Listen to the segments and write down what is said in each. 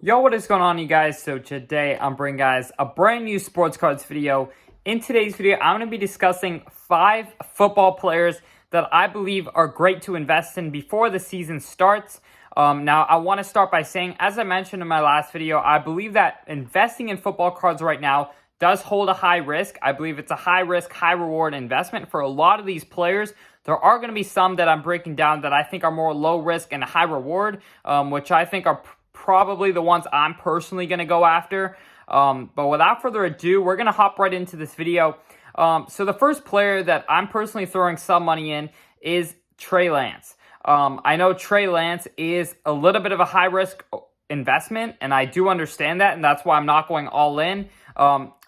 Yo, what is going on, you guys? So today I'm bringing guys a brand new sports cards video. In today's video, I'm going to be discussing 5 football players that I believe are great to invest in before the season starts. Now, I want to start by saying, as I mentioned in my last video, I believe that investing in football cards right now does hold a high risk. I believe it's a high risk, high reward investment for a lot of these players. There are going to be some that I'm breaking down that I think are more low risk and high reward, which I think are probably the ones I'm personally going to go after. But without further ado, we're going to hop right into this video. So the first player that I'm personally throwing some money in is Trey Lance. I know Trey Lance is a little bit of a high-risk investment, and I do understand that, and that's why I'm not going all in.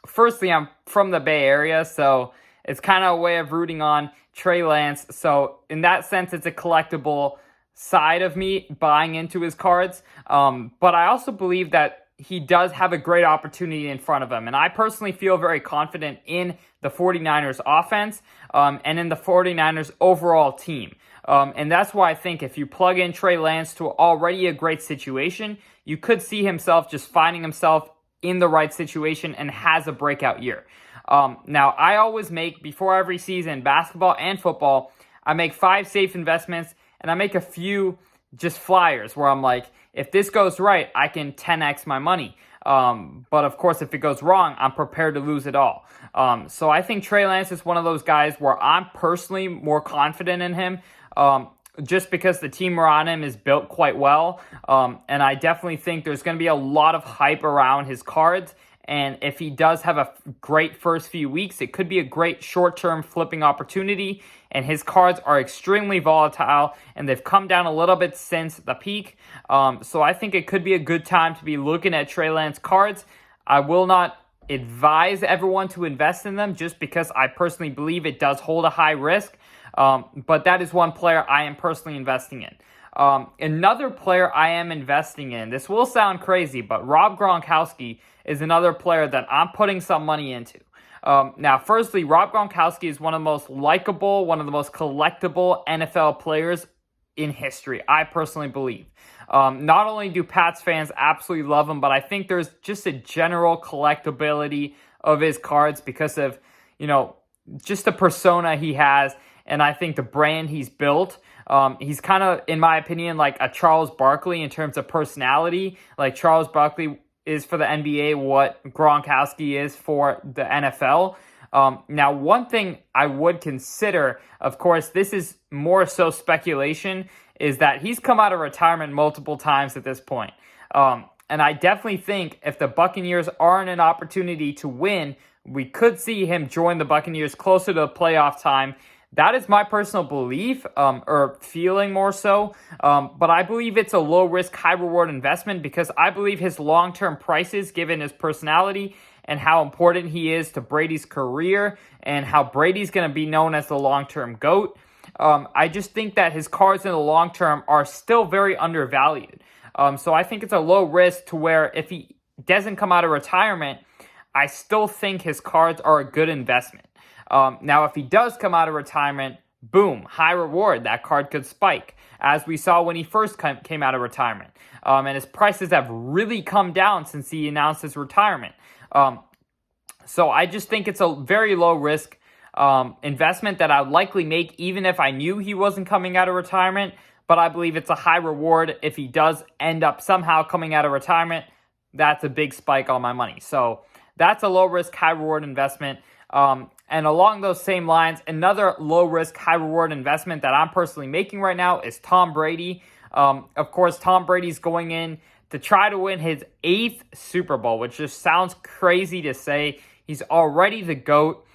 Firstly, I'm from the Bay Area, so it's kind of a way of rooting on Trey Lance. So in that sense, it's a collectible side of me buying into his cards. But I also believe that he does have a great opportunity in front of him. And I personally feel very confident in the 49ers offense and in the 49ers overall team. And that's why I think if you plug in Trey Lance to already a great situation, you could see himself just finding himself in the right situation and has a breakout year. Now, I always make, before every season, basketball and football, I make 5 safe investments, and I make a few just flyers where I'm like, if this goes right, I can 10x my money. But of course, if it goes wrong, I'm prepared to lose it all. So I think Trey Lance is one of those guys where I'm personally more confident in him, just because the team around him is built quite well. And I definitely think there's going to be a lot of hype around his cards. And if he does have a great first few weeks, it could be a great short-term flipping opportunity. And his cards are extremely volatile, and they've come down a little bit since the peak. So I think it could be a good time to be looking at Trey Lance cards. I will not advise everyone to invest in them just because I personally believe it does hold a high risk. But that is one player I am personally investing in. Another player I am investing in, this will sound crazy, but Rob Gronkowski is another player that I'm putting some money into. Now, firstly, Rob Gronkowski is one of the most likable, one of the most collectible NFL players in history, I personally believe. Not only do Pats fans absolutely love him, but I think there's just a general collectability of his cards because of, just the persona he has, and I think the brand he's built. He's kind of, in my opinion, like a Charles Barkley in terms of personality. Like Charles Barkley is for the NBA what Gronkowski is for the NFL. Now, one thing I would consider, of course, this is more so speculation, is that he's come out of retirement multiple times at this point. And I definitely think if the Buccaneers aren't an opportunity to win, we could see him join the Buccaneers closer to the playoff time. That is my personal belief, or feeling more so. But I believe it's a low-risk, high-reward investment because I believe his long-term prices, given his personality and how important he is to Brady's career and how Brady's going to be known as the long-term GOAT, I just think that his cards in the long term are still very undervalued. So I think it's a low risk to where if he doesn't come out of retirement, I still think his cards are a good investment. Now, if he does come out of retirement, boom, high reward. That card could spike, as we saw when he first came out of retirement. And his prices have really come down since he announced his retirement. So I just think it's a very low risk investment that I would likely make even if I knew he wasn't coming out of retirement. But I believe it's a high reward if he does end up somehow coming out of retirement. That's a big spike on my money. So that's a low risk, high reward investment. And along those same lines, another low-risk, high-reward investment that I'm personally making right now is Tom Brady. Of course, Tom Brady's going in to try to win his 8th Super Bowl, which just sounds crazy to say. He's already the GOAT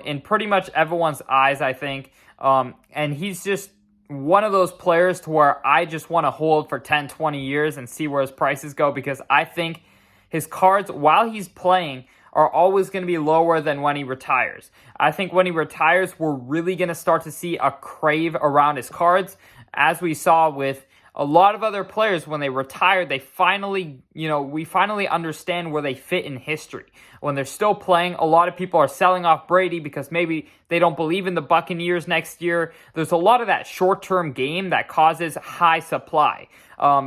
in pretty much everyone's eyes, I think. And he's just one of those players to where I just want to hold for 10, 20 years and see where his prices go because I think his cards, while he's playing, are always going to be lower than when he retires. I think when he retires, we're really going to start to see a crave around his cards, as we saw with a lot of other players, when they retire, they finally, we finally understand where they fit in history. When they're still playing, a lot of people are selling off Brady because maybe they don't believe in the Buccaneers next year. There's a lot of that short-term game that causes high supply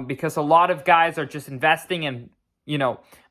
because a lot of guys are just investing in,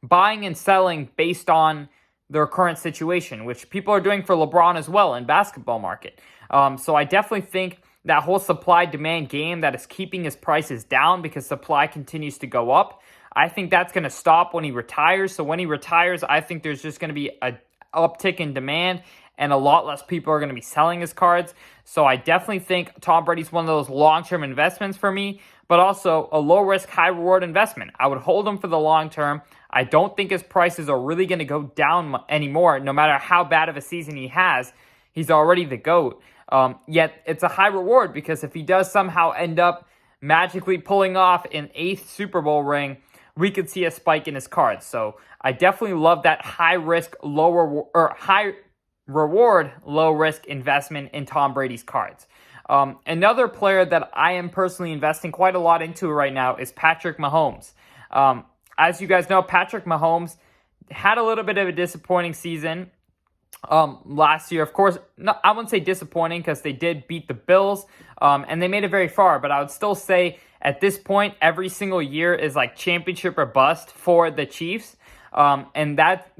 buying and selling based on their current situation, which people are doing for LeBron as well in basketball market. So I definitely think that whole supply-demand game that is keeping his prices down because supply continues to go up, I think that's going to stop when he retires. So when he retires, I think there's just going to be an uptick in demand and a lot less people are going to be selling his cards. So I definitely think Tom Brady's one of those long-term investments for me, but also a low-risk, high-reward investment. I would hold him for the long term. I don't think his prices are really going to go down anymore, no matter how bad of a season he has. He's already the GOAT. Yet it's a high reward because if he does somehow end up magically pulling off an 8th Super Bowl ring, we could see a spike in his cards. So I definitely love that high reward, low risk investment in Tom Brady's cards. Another player that I am personally investing quite a lot into right now is Patrick Mahomes. As you guys know, Patrick Mahomes had a little bit of a disappointing season last year. Of course, no, I wouldn't say disappointing because they did beat the Bills and they made it very far, but I would still say at this point, every single year is like championship or bust for the Chiefs. And that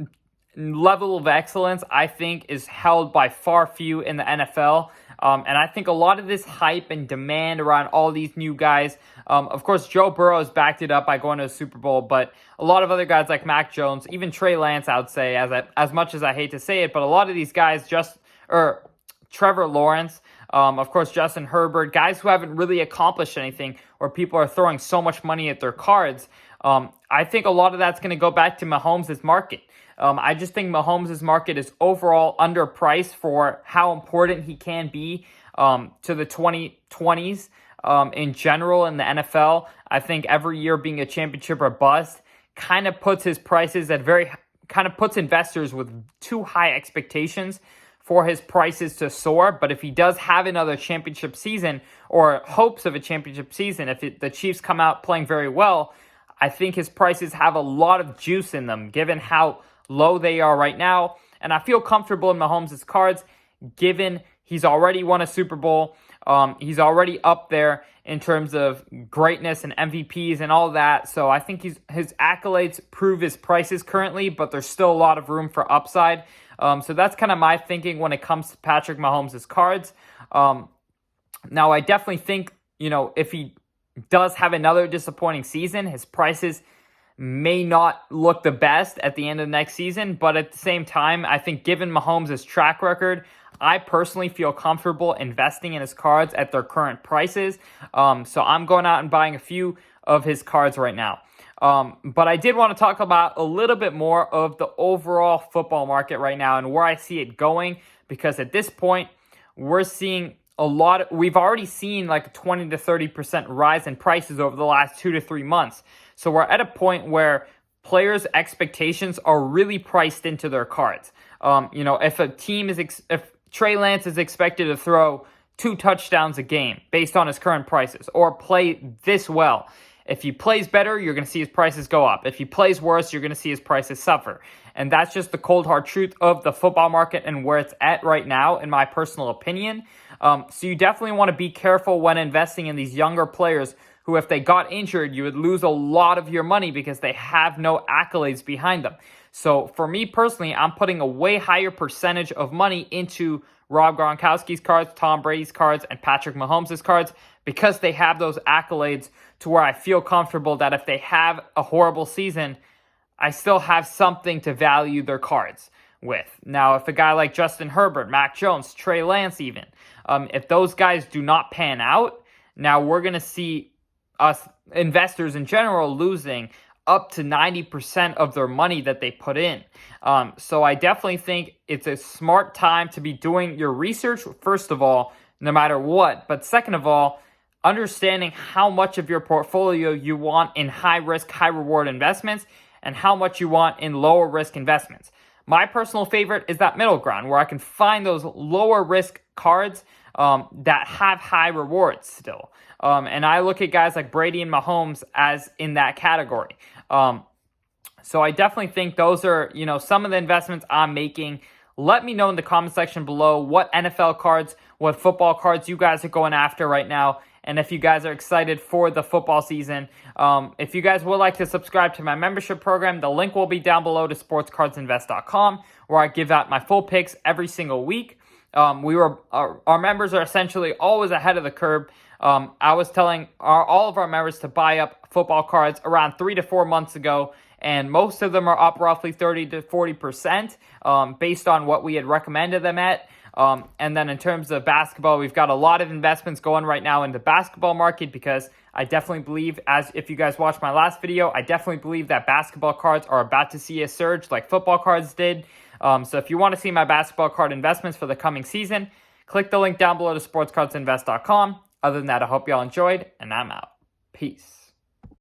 level of excellence, I think, is held by far few in the NFL. And I think a lot of this hype and demand around all these new guys, of course, Joe Burrow has backed it up by going to a Super Bowl, but a lot of other guys like Mac Jones, even Trey Lance, I would say, as much as I hate to say it, but a lot of these guys, Trevor Lawrence, of course, Justin Herbert, guys who haven't really accomplished anything, or people are throwing so much money at their cards. I think a lot of that's going to go back to Mahomes' market. I just think Mahomes' market is overall underpriced for how important he can be to the 2020s in general in the NFL. I think every year being a championship or bust kind of puts his prices puts investors with too high expectations for his prices to soar. But if he does have another championship season or hopes of a championship season, if the Chiefs come out playing very well, I think his prices have a lot of juice in them given how low they are right now. And I feel comfortable in Mahomes' cards given he's already won a Super Bowl. He's already up there in terms of greatness and MVPs and all that. So I think his accolades prove his prices currently, but there's still a lot of room for upside. So that's kind of my thinking when it comes to Patrick Mahomes' cards. Now, I definitely think, if he does have another disappointing season, his prices may not look the best at the end of next season. But at the same time, I think given Mahomes' track record, I personally feel comfortable investing in his cards at their current prices. So I'm going out and buying a few of his cards right now. But I did want to talk about a little bit more of the overall football market right now and where I see it going, because at this point, we're seeing we've already seen like a 20 to 30% rise in prices over the last 2 to 3 months. So we're at a point where players' expectations are really priced into their cards. If Trey Lance is expected to throw 2 touchdowns a game based on his current prices or play this well, if he plays better, you're going to see his prices go up. If he plays worse, you're going to see his prices suffer. And that's just the cold hard truth of the football market and where it's at right now, in my personal opinion. So you definitely want to be careful when investing in these younger players who, if they got injured, you would lose a lot of your money because they have no accolades behind them. So for me personally, I'm putting a way higher percentage of money into Rob Gronkowski's cards, Tom Brady's cards, and Patrick Mahomes' cards because they have those accolades to where I feel comfortable that if they have a horrible season, I still have something to value their cards with. Now, if a guy like Justin Herbert, Mac Jones, Trey Lance even, if those guys do not pan out, now we're going to see us investors in general losing up to 90% of their money that they put in. So I definitely think it's a smart time to be doing your research, first of all, no matter what. But second of all, understanding how much of your portfolio you want in high-risk, high-reward investments and how much you want in lower-risk investments. My personal favorite is that middle ground where I can find those lower-risk cards that have high rewards still. And I look at guys like Brady and Mahomes as in that category. So I definitely think those are, some of the investments I'm making. Let me know in the comment section below what NFL cards, what football cards you guys are going after right now. And if you guys are excited for the football season. If you guys would like to subscribe to my membership program, the link will be down below to sportscardsinvest.com, where I give out my full picks every single week. Our members are essentially always ahead of the curve. I was telling all of our members to buy up football cards around 3 to 4 months ago, and most of them are up roughly 30 to 40% based on what we had recommended them at. And then in terms of basketball, we've got a lot of investments going right now in the basketball market, because I definitely believe, as if you guys watched my last video, I definitely believe that basketball cards are about to see a surge like football cards did. So if you want to see my basketball card investments for the coming season, click the link down below to sportscardsinvest.com. Other than that, I hope y'all enjoyed, and I'm out. Peace.